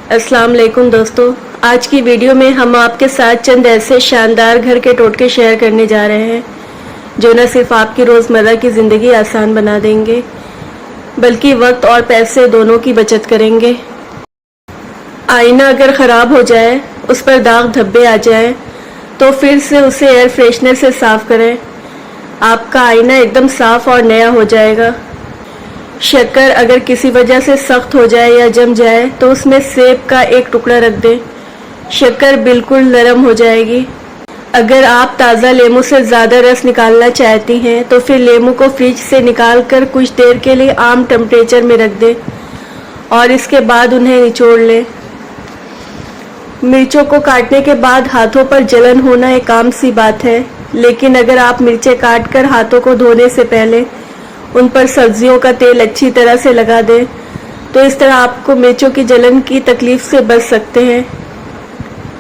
अस्सलाम वालेकुम दोस्तों, आज की वीडियो में हम आपके साथ चंद ऐसे शानदार घर के टोटके शेयर करने जा रहे हैं जो न सिर्फ आपकी रोज़मर्रा की ज़िंदगी आसान बना देंगे बल्कि वक्त और पैसे दोनों की बचत करेंगे। आईना अगर ख़राब हो जाए, उस पर दाग धब्बे आ जाए तो फिर से उसे एयर फ्रेशनर से साफ़ करें। आपका आईना एकदम साफ़ और नया हो जाएगा। शक्कर अगर किसी वजह से सख्त हो जाए या जम जाए तो उसमें सेब का एक टुकड़ा रख दें, शक्कर बिल्कुल नरम हो जाएगी। अगर आप ताज़ा लेमू से ज़्यादा रस निकालना चाहती हैं तो फिर लेमू को फ्रिज से निकाल कर कुछ देर के लिए आम टेम्परेचर में रख दें और इसके बाद उन्हें निचोड़ लें। मिर्चों को काटने के बाद हाथों पर जलन होना एक आम सी बात है, लेकिन अगर आप मिर्चें काट कर हाथों को धोने से पहले उन पर सब्जियों का तेल अच्छी तरह से लगा दें तो इस तरह आपको मिर्चों की जलन की तकलीफ से बच सकते हैं।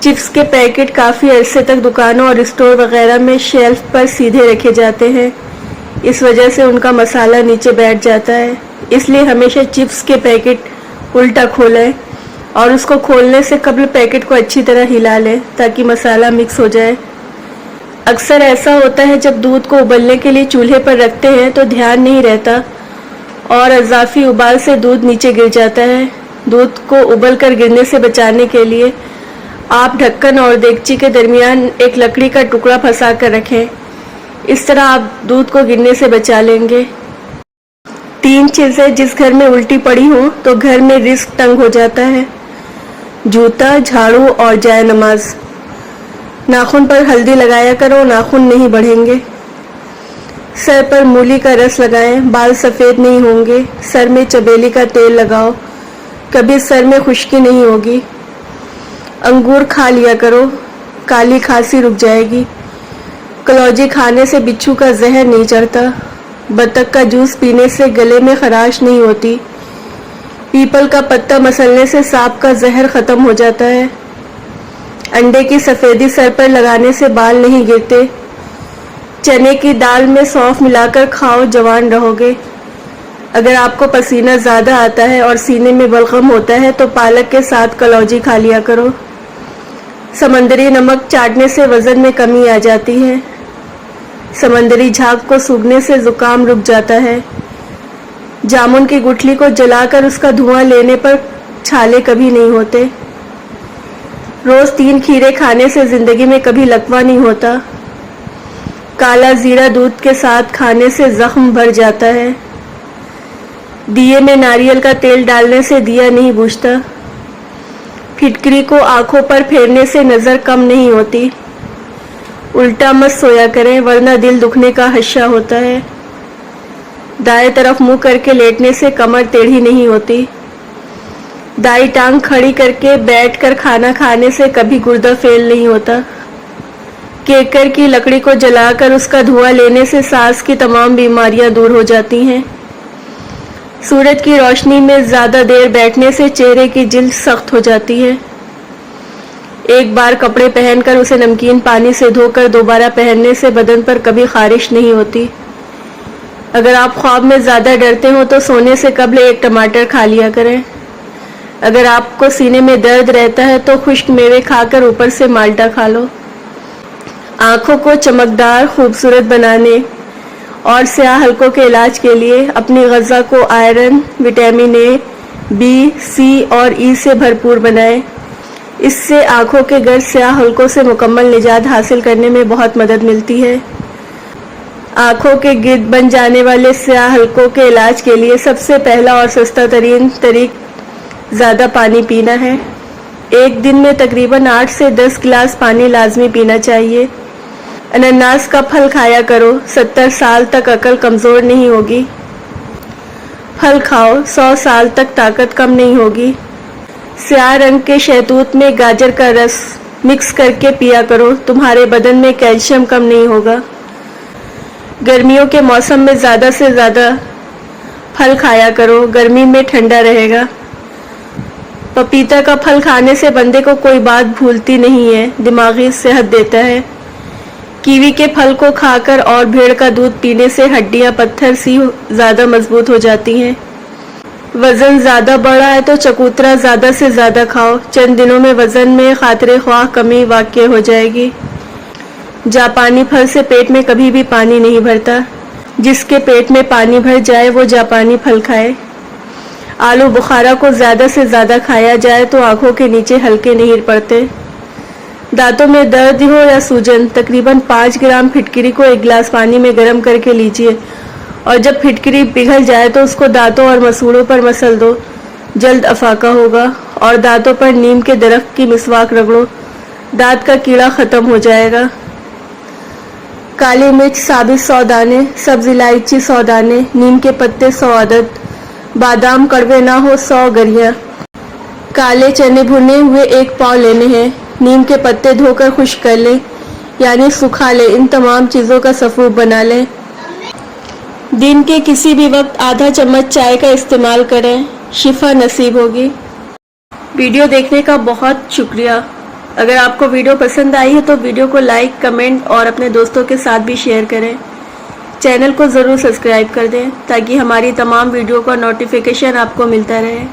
चिप्स के पैकेट काफ़ी अरसे तक दुकानों और स्टोर वगैरह में शेल्फ पर सीधे रखे जाते हैं, इस वजह से उनका मसाला नीचे बैठ जाता है। इसलिए हमेशा चिप्स के पैकेट उल्टा खोलें और उसको खोलने से कबल पैकेट को अच्छी तरह हिला लें ताकि मसाला मिक्स हो जाए। अक्सर ऐसा होता है जब दूध को उबलने के लिए चूल्हे पर रखते हैं तो ध्यान नहीं रहता और इजाफी उबाल से दूध नीचे गिर जाता है। दूध को उबल कर गिरने से बचाने के लिए आप ढक्कन और देगची के दरमियान एक लकड़ी का टुकड़ा फंसा कर रखें। इस तरह आप दूध को गिरने से बचा लेंगे। 3 चीज़ें जिस घर में उल्टी पड़ी हों तो घर में रिस्क तंग हो जाता है: जूता, झाड़ू और जाए नमाज। नाखून पर हल्दी लगाया करो, नाखून नहीं बढ़ेंगे। सर पर मूली का रस लगाएं, बाल सफ़ेद नहीं होंगे। सर में चमेली का तेल लगाओ, कभी सर में खुश्की नहीं होगी। अंगूर खा लिया करो, काली खांसी रुक जाएगी। कलौजी खाने से बिच्छू का जहर नहीं चढ़ता। बतख का जूस पीने से गले में खराश नहीं होती। पीपल का पत्ता मसलने से सांप का जहर ख़त्म हो जाता है। अंडे की सफ़ेदी सर पर लगाने से बाल नहीं गिरते। चने की दाल में सौंफ मिलाकर खाओ, जवान रहोगे। अगर आपको पसीना ज़्यादा आता है और सीने में बलगम होता है तो पालक के साथ कलौजी खा लिया करो। समंदरी नमक चाटने से वज़न में कमी आ जाती है। समंदरी झाग को सूंघने से ज़ुकाम रुक जाता है। जामुन की गुठली को जलाकर उसका धुआं लेने पर छाले कभी नहीं होते। रोज़ 3 खीरे खाने से ज़िंदगी में कभी लकवा नहीं होता। काला ज़ीरा दूध के साथ खाने से ज़ख्म भर जाता है। दिए में नारियल का तेल डालने से दिया नहीं बुझता। फिटकरी को आँखों पर फेरने से नज़र कम नहीं होती। उल्टा मत सोया करें वरना दिल दुखने का खदशा होता है। दाएं तरफ मुँह करके लेटने से कमर टेढ़ी नहीं होती। दाई टांग खड़ी करके बैठकर खाना खाने से कभी गुर्दा फेल नहीं होता। केकर की लकड़ी को जलाकर उसका धुआं लेने से सांस की तमाम बीमारियां दूर हो जाती हैं। सूरज की रोशनी में ज़्यादा देर बैठने से चेहरे की जिल्द सख्त हो जाती है। एक बार कपड़े पहनकर उसे नमकीन पानी से धोकर दोबारा पहनने से बदन पर कभी खारिश नहीं होती। अगर आप ख्वाब में ज़्यादा डरते हो तो सोने से कबल एक टमाटर खा लिया करें। अगर आपको सीने में दर्द रहता है तो खुश्क मेवे खाकर ऊपर से माल्टा खा लो। आँखों को चमकदार खूबसूरत बनाने और स्याह हलकों के इलाज के लिए अपनी ग़िज़ा को आयरन, विटामिन ए, बी, सी और ई से भरपूर बनाएं। इससे आँखों के गर्द स्याह हलकों से मुकम्मल निजात हासिल करने में बहुत मदद मिलती है। आँखों के गिर्द बन जाने वाले स्याह हलकों के इलाज के लिए सबसे पहला और सस्ता तरीन तरीक़ा ज़्यादा पानी पीना है। एक दिन में तकरीबन 8 से 10 गिलास पानी लाजमी पीना चाहिए। अनानास का फल खाया करो, 70 साल तक अकल कमज़ोर नहीं होगी। फल खाओ, 100 साल तक ताकत कम नहीं होगी। स्याह रंग के शहतूत में गाजर का रस मिक्स करके पिया करो, तुम्हारे बदन में कैल्शियम कम नहीं होगा। गर्मियों के मौसम में ज़्यादा से ज़्यादा फल खाया करो, गर्मी में ठंडा रहेगा। पपीता का फल खाने से बंदे को कोई बात भूलती नहीं है, दिमागी सेहत देता है। कीवी के फल को खाकर और भेड़ का दूध पीने से हड्डियां पत्थर सी ज़्यादा मजबूत हो जाती हैं। वजन ज़्यादा बढ़ा है तो चकोतरा ज़्यादा से ज़्यादा खाओ, चंद दिनों में वजन में खातिरे ख्वाह कमी वाक़ई हो जाएगी। जापानी फल से पेट में कभी भी पानी नहीं भरता। जिसके पेट में पानी भर जाए वो जापानी फल खाए। आलू बुखारा को ज़्यादा से ज़्यादा खाया जाए तो आँखों के नीचे हल्के नहीं पड़ते। दांतों में दर्द हो या सूजन, तकरीबन 5 ग्राम फिटकरी को 1 गिलास पानी में गर्म करके लीजिए और जब फिटकरी पिघल जाए तो उसको दांतों और मसूड़ों पर मसल दो, जल्द अफाका होगा। और दांतों पर नीम के दरख्त की मिसवाक रगड़ो, दांत का कीड़ा ख़त्म हो जाएगा। काली मिर्च साबित 100 दाने, सब्ज़ इलायची 100 दाने, नीम के पत्ते 100 अदद, बादाम कड़वे ना हो 100 गरियाँ। काले चने भुने हुए 1 पाव लेने हैं। नीम के पत्ते धोकर खुश्क कर लें, यानी सुखा लें। इन तमाम चीज़ों का सफ़ूफ बना लें। दिन के किसी भी वक्त आधा चम्मच चाय का इस्तेमाल करें, शिफा नसीब होगी। वीडियो देखने का बहुत शुक्रिया। अगर आपको वीडियो पसंद आई है तो वीडियो को लाइक, कमेंट और अपने दोस्तों के साथ भी शेयर करें। चैनल को ज़रूर सब्सक्राइब कर दें ताकि हमारी तमाम वीडियो का नोटिफिकेशन आपको मिलता रहे।